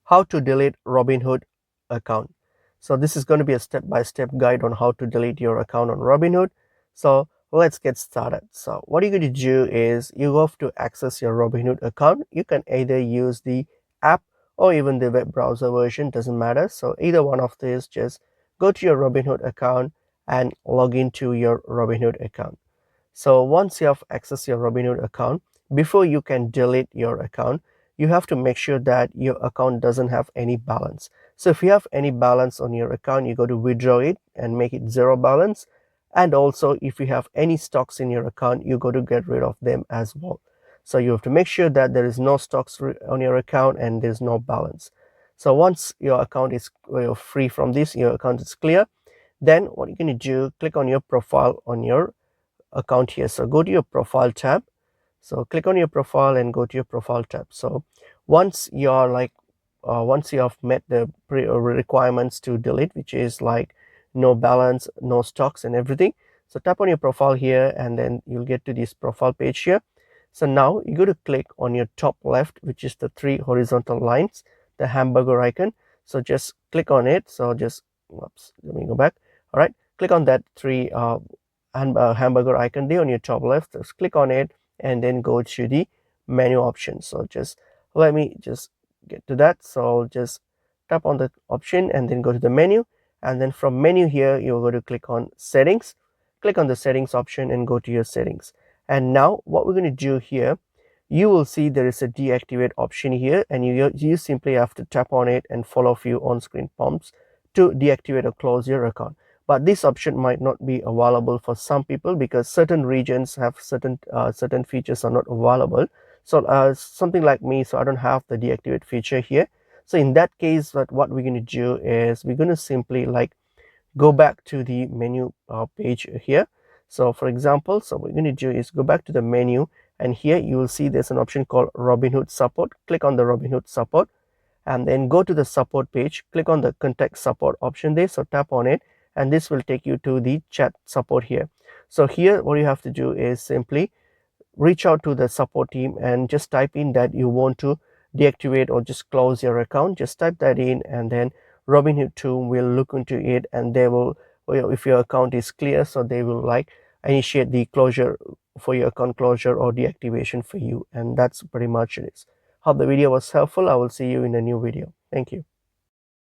how to delete Robinhood account. So this is going to be a step-by-step guide on how to delete your account on Robinhood. So let's get started. So what you're going to do is you have to access your Robinhood account. You can either use the app or even the web browser version, doesn't matter. So either one of these, just go to your Robinhood account and log into your Robinhood account. So once you have accessed your Robinhood account, before you can delete your account, you have to make sure that your account doesn't have any balance. So if you have any balance on your account, you go to withdraw it and make it zero balance. And also if you have any stocks in your account, you go to get rid of them as well. So you have to make sure that there is no stocks on your account and there's no balance. So once your account is free from this, your account is clear, then what you're going to do, click on your profile on your account here. So go to your profile tab. So click on your profile and go to your profile tab. So once you're once you have met the requirements to delete, which is like no balance, no stocks and everything, so tap on your profile here and then you'll get to this profile page here. So now you go to click on your top left, which is the three horizontal lines, the hamburger icon. So just click on it. So just whoops, let me go back. All right, click on that three hamburger icon there on your top left. Just click on it and then go to the menu option. So just let me just get to that. So just tap on the option and then go to the menu, and then from menu here you're going to click on settings. Click on the settings option and go to your settings. And now what we're going to do here, you will see there is a deactivate option here, and you simply have to tap on it and follow a few on-screen prompts to deactivate or close your account. But this option might not be available for some people because certain regions have certain features are not available. So something like me, so I don't have the deactivate feature here. So in that case, what we're going to do is we're going to simply go back to the menu page here. So for example, so what we're going to do is go back to the menu, and here you will see there's an option called Robinhood support. Click on the Robinhood support and then go to the support page. Click on the contact support option there. So tap on it and this will take you to the chat support here. So here what you have to do is simply reach out to the support team and just type in that you want to deactivate or just close your account. Just type that in and then Robinhood team will look into it, and they will, if your account is clear, so they will initiate the closure for your account closure or deactivation for you. And that's pretty much it. Hope the video was helpful. I will see you in a new video. Thank you.